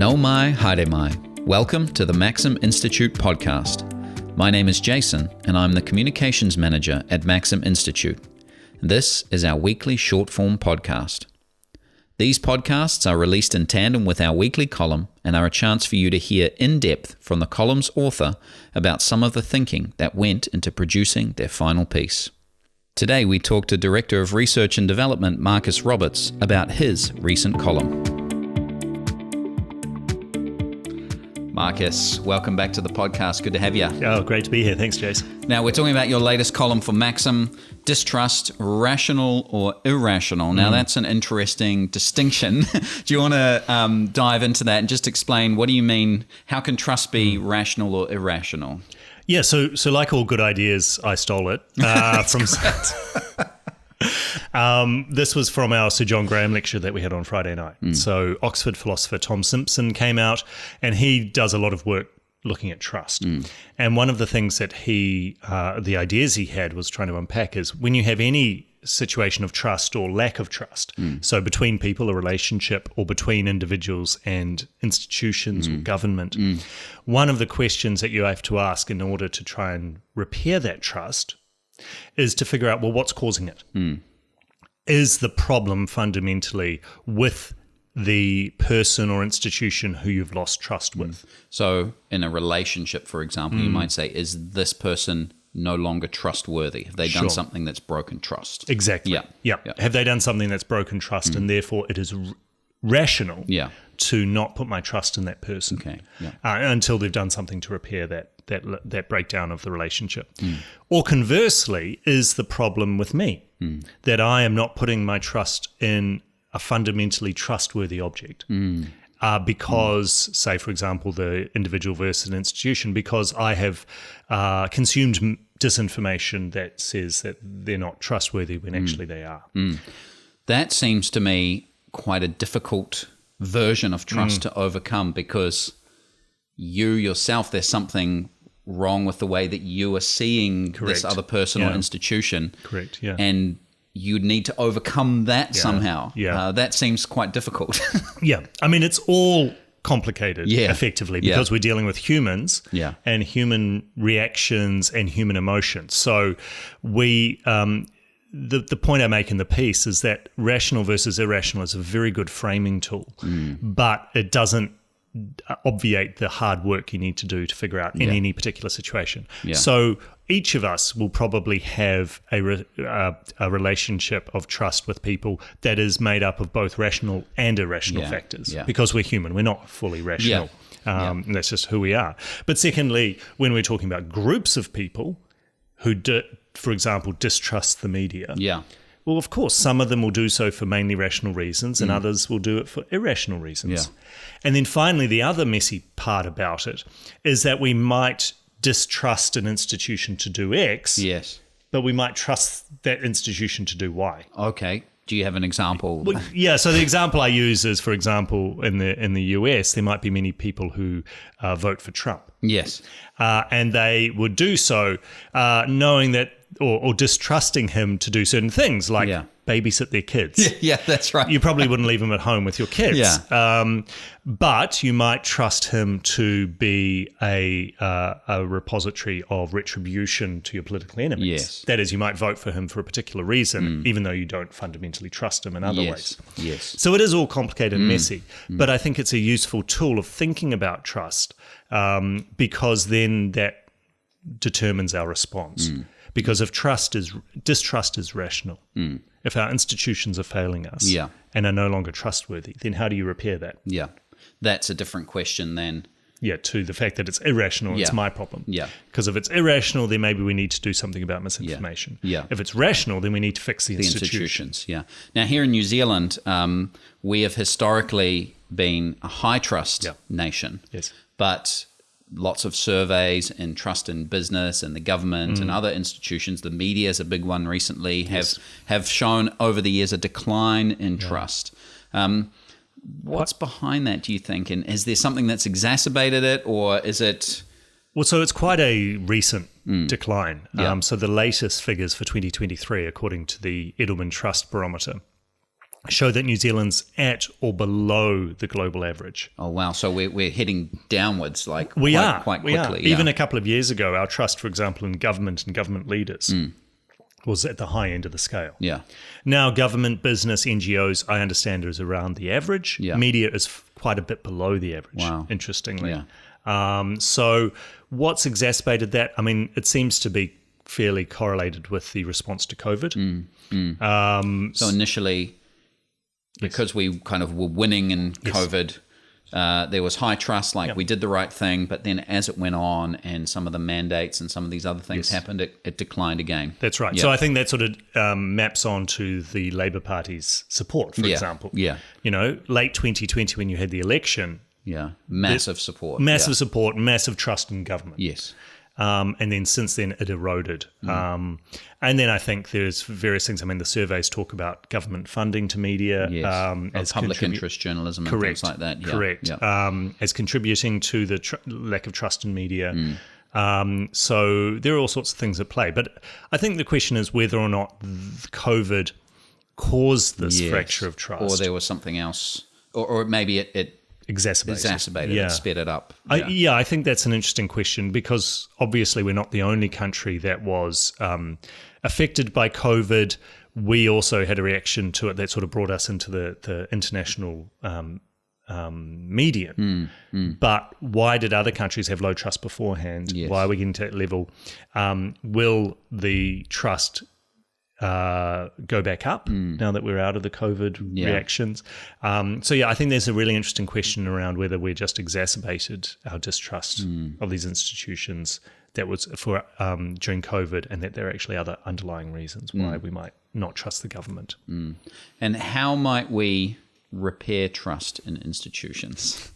No mai, haere mai. Welcome to the Maxim Institute podcast. My name is Jason, and I'm the Communications Manager at Maxim Institute. This is our weekly short-form podcast. These podcasts are released in tandem with our weekly column and are a chance for you to hear in depth from the column's author about some of the thinking that went into producing their final piece. Today we talk to Director of Research and Development Marcus Roberts about his recent column. Marcus, welcome back to the podcast. Good to have you. Oh, great to be here. Thanks, Jason. Now, we're talking about your latest column for Maxim, Distrust, Rational or Irrational. Now, that's an interesting distinction. Do you want to dive into that and just explain what do you mean? How can trust be rational or irrational? Yeah, so like all good ideas, I stole it from. This was from our Sir John Graham lecture that we had on Friday night. So Oxford philosopher Tom Simpson came out, and he does a lot of work looking at trust. And one of the things that the ideas he had was trying to unpack is when you have any situation of trust or lack of trust, so between people, a relationship, or between individuals and institutions or government, one of the questions that you have to ask in order to try and repair that trust is to figure out, well, what's causing it? Is the problem fundamentally with the person or institution who you've lost trust with? So in a relationship, for example, you might say, is this person no longer trustworthy? Have they done something that's broken trust? Exactly. Yeah. Have they done something that's broken trust, and therefore it is rational to not put my trust in that person until they've done something to repair that breakdown of the relationship. Or conversely, is the problem with me that I am not putting my trust in a fundamentally trustworthy object because, say, for example, the individual versus an institution, because I have consumed disinformation that says that they're not trustworthy when actually they are. That seems to me quite a difficult version of trust to overcome, because you yourself, there's something wrong with the way that you are seeing this other person or institution. And you'd need to overcome that somehow. That seems quite difficult. I mean, it's all complicated effectively because we're dealing with humans and human reactions and human emotions. So we... The point I make in the piece is that rational versus irrational is a very good framing tool, but it doesn't obviate the hard work you need to do to figure out in any particular situation. So each of us will probably have a relationship of trust with people that is made up of both rational and irrational factors, because we're human. We're not fully rational. That's just who we are. But secondly, when we're talking about groups of people who for example, distrust the media. Well, of course, some of them will do so for mainly rational reasons and others will do it for irrational reasons. And then finally, the other messy part about it is that we might distrust an institution to do X, but we might trust that institution to do Y. Okay. Do you have an example? Well, so the example I use is, for example, in the US, there might be many people who vote for Trump. And they would do so knowing that, or distrusting him to do certain things like babysit their kids. That's right. You probably wouldn't leave him at home with your kids. But you might trust him to be a repository of retribution to your political enemies. That is, you might vote for him for a particular reason, even though you don't fundamentally trust him in other ways. So it is all complicated and messy, but I think it's a useful tool of thinking about trust, because then that determines our response. Because if distrust is rational, if our institutions are failing us and are no longer trustworthy, then how do you repair that? That's a different question than... to the fact that it's irrational, it's my problem. Because if it's irrational, then maybe we need to do something about misinformation. If it's rational, then we need to fix the institutions. Now, here in New Zealand, we have historically been a high trust nation. But lots of surveys and trust in business and the government and other institutions, the media is a big one recently, have shown over the years a decline in trust. What's behind that, do you think? And is there something that's exacerbated it, or is it... Well, so it's quite a recent decline. So the latest figures for 2023, according to the Edelman Trust Barometer, show that New Zealand's at or below the global average. Oh, wow. So we're heading downwards quite quickly. Yeah. Even a couple of years ago, our trust, for example, in government and government leaders was at the high end of the scale. Yeah. Now, government, business, NGOs, I understand, is around the average. Yeah. Media is quite a bit below the average, interestingly. Yeah. So what's exacerbated that? I mean, it seems to be fairly correlated with the response to COVID. So initially, because we kind of were winning in COVID, there was high trust, we did the right thing, but then as it went on and some of the mandates and some of these other things happened, it declined again. That's right. Yep. So I think that sort of maps on to the Labour Party's support, for example. Yeah. You know, late 2020 when you had the election. Yeah. Massive support. Massive support, massive trust in government. Yes. And then since then it eroded. And then I think there's various things. I mean, the surveys talk about government funding to media. As public interest journalism and things like that. Yeah. Correct. Yeah. As contributing to the lack of trust in media. So there are all sorts of things at play. But I think the question is whether or not COVID caused this fracture of trust. Or there was something else. Or maybe it exacerbated it, sped it up. I think that's an interesting question because obviously we're not the only country that was affected by COVID. We also had a reaction to it that sort of brought us into the international media. But why did other countries have low trust beforehand? Yes. Why are we getting to that level? Will the trust go back up now that we're out of the COVID reactions? I think there's a really interesting question around whether we just exacerbated our distrust of these institutions that was for during COVID, and that there are actually other underlying reasons why we might not trust the government. And how might we repair trust in institutions?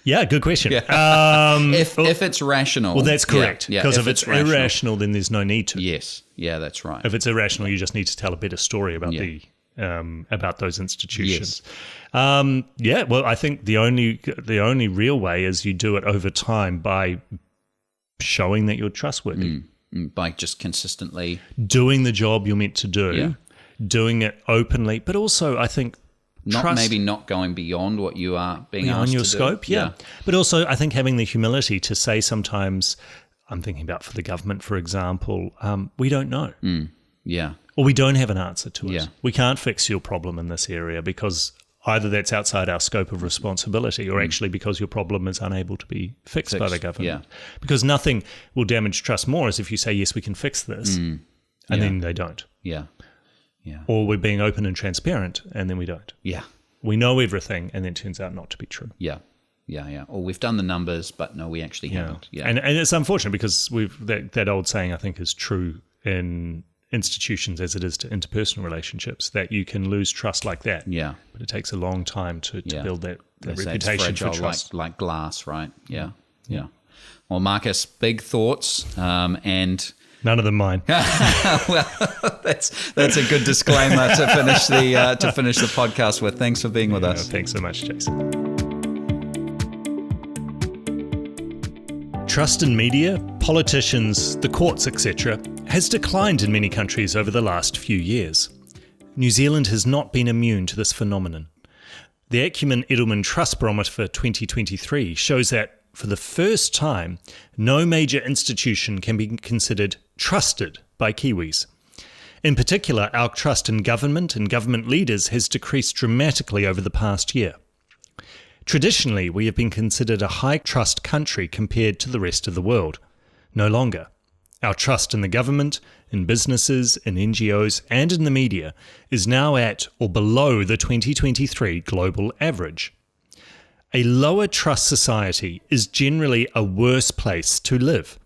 Yeah, good question. If it's rational. Well, that's correct. Because if it's irrational, then there's no need to. Yes. Yeah, that's right. If it's irrational, you just need to tell a better story about about those institutions. Yes. Well, I think the only real way is you do it over time by showing that you're trustworthy. By just consistently doing the job you're meant to do, doing it openly, but also I think maybe not going beyond what you are being asked to do. Beyond your scope, yeah. But also I think having the humility to say sometimes, I'm thinking about for the government, for example, we don't know. Or we don't have an answer to it. We can't fix your problem in this area because either that's outside our scope of responsibility or actually because your problem is unable to be fixed by the government. Because nothing will damage trust more as if you say, yes, we can fix this, and then they don't. Or we're being open and transparent, and then we don't. We know everything, and then it turns out not to be true. Or we've done the numbers, but no, we actually haven't. And it's unfortunate because that old saying I think is true in institutions as it is to interpersonal relationships, that you can lose trust like that. But it takes a long time to build that reputation for trust. Like glass, right? Yeah. Well, Marcus, big thoughts, and none of them mine. Well, that's a good disclaimer to finish the podcast with. Thanks for being with us. Thanks so much, Jason. Trust in media, politicians, the courts, etc., has declined in many countries over the last few years. New Zealand has not been immune to this phenomenon. The Acumen Edelman Trust Barometer for 2023 shows that, for the first time, no major institution can be considered trusted by Kiwis. In particular, our trust in government and government leaders has decreased dramatically over the past year. Traditionally, we have been considered a high-trust country compared to the rest of the world. No longer. Our trust in the government, in businesses, in NGOs, and in the media is now at or below the 2023 global average. A lower trust society is generally a worse place to live.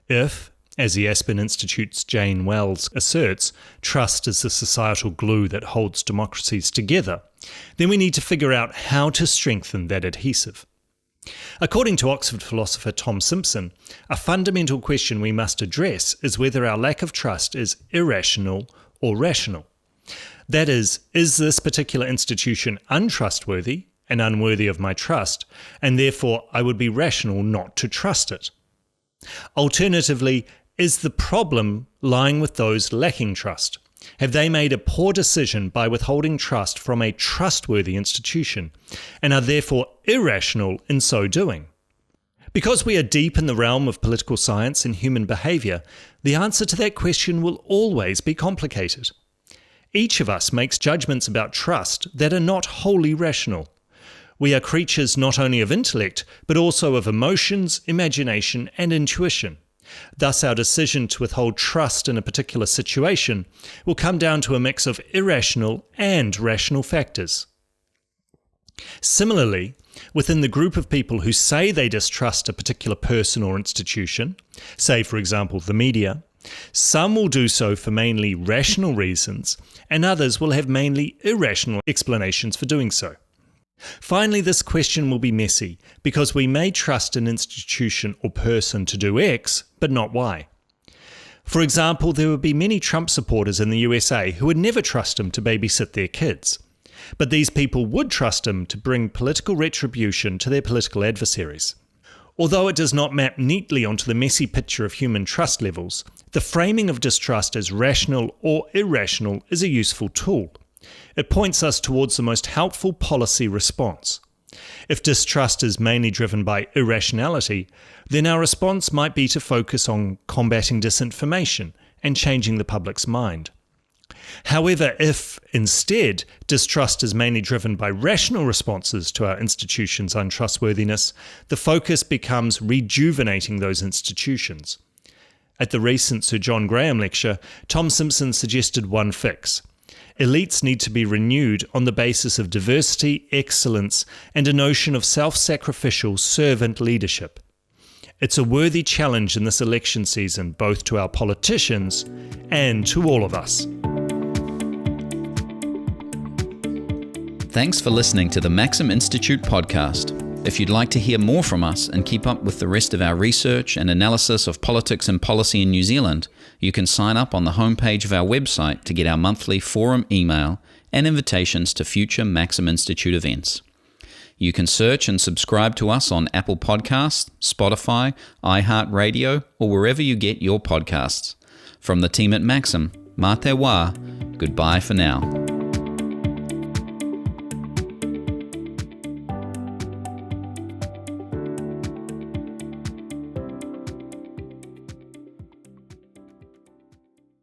If, as the Aspen Institute's Jane Wells asserts, trust is the societal glue that holds democracies together, then we need to figure out how to strengthen that adhesive. According to Oxford philosopher Tom Simpson, a fundamental question we must address is whether our lack of trust is irrational or rational. That is this particular institution untrustworthy and unworthy of my trust, and therefore I would be rational not to trust it? Alternatively, is the problem lying with those lacking trust? Have they made a poor decision by withholding trust from a trustworthy institution, and are therefore irrational in so doing? Because we are deep in the realm of political science and human behaviour, the answer to that question will always be complicated. Each of us makes judgments about trust that are not wholly rational. We are creatures not only of intellect, but also of emotions, imagination, and intuition. Thus, our decision to withhold trust in a particular situation will come down to a mix of irrational and rational factors. Similarly, within the group of people who say they distrust a particular person or institution, say for example the media, some will do so for mainly rational reasons, and others will have mainly irrational explanations for doing so. Finally, this question will be messy because we may trust an institution or person to do X, but not Y. For example, there would be many Trump supporters in the USA who would never trust him to babysit their kids. But these people would trust him to bring political retribution to their political adversaries. Although it does not map neatly onto the messy picture of human trust levels, the framing of distrust as rational or irrational is a useful tool. It points us towards the most helpful policy response. If distrust is mainly driven by irrationality, then our response might be to focus on combating disinformation and changing the public's mind. However, if, instead, distrust is mainly driven by rational responses to our institutions' untrustworthiness, the focus becomes rejuvenating those institutions. At the recent Sir John Graham lecture, Tom Simpson suggested one fix. Elites need to be renewed on the basis of diversity, excellence, and a notion of self-sacrificial servant leadership. It's a worthy challenge in this election season, both to our politicians and to all of us. Thanks for listening to the Maxim Institute podcast. If you'd like to hear more from us and keep up with the rest of our research and analysis of politics and policy in New Zealand, you can sign up on the homepage of our website to get our monthly forum email and invitations to future Maxim Institute events. You can search and subscribe to us on Apple Podcasts, Spotify, iHeartRadio, or wherever you get your podcasts. From the team at Maxim, mā te wā, goodbye for now.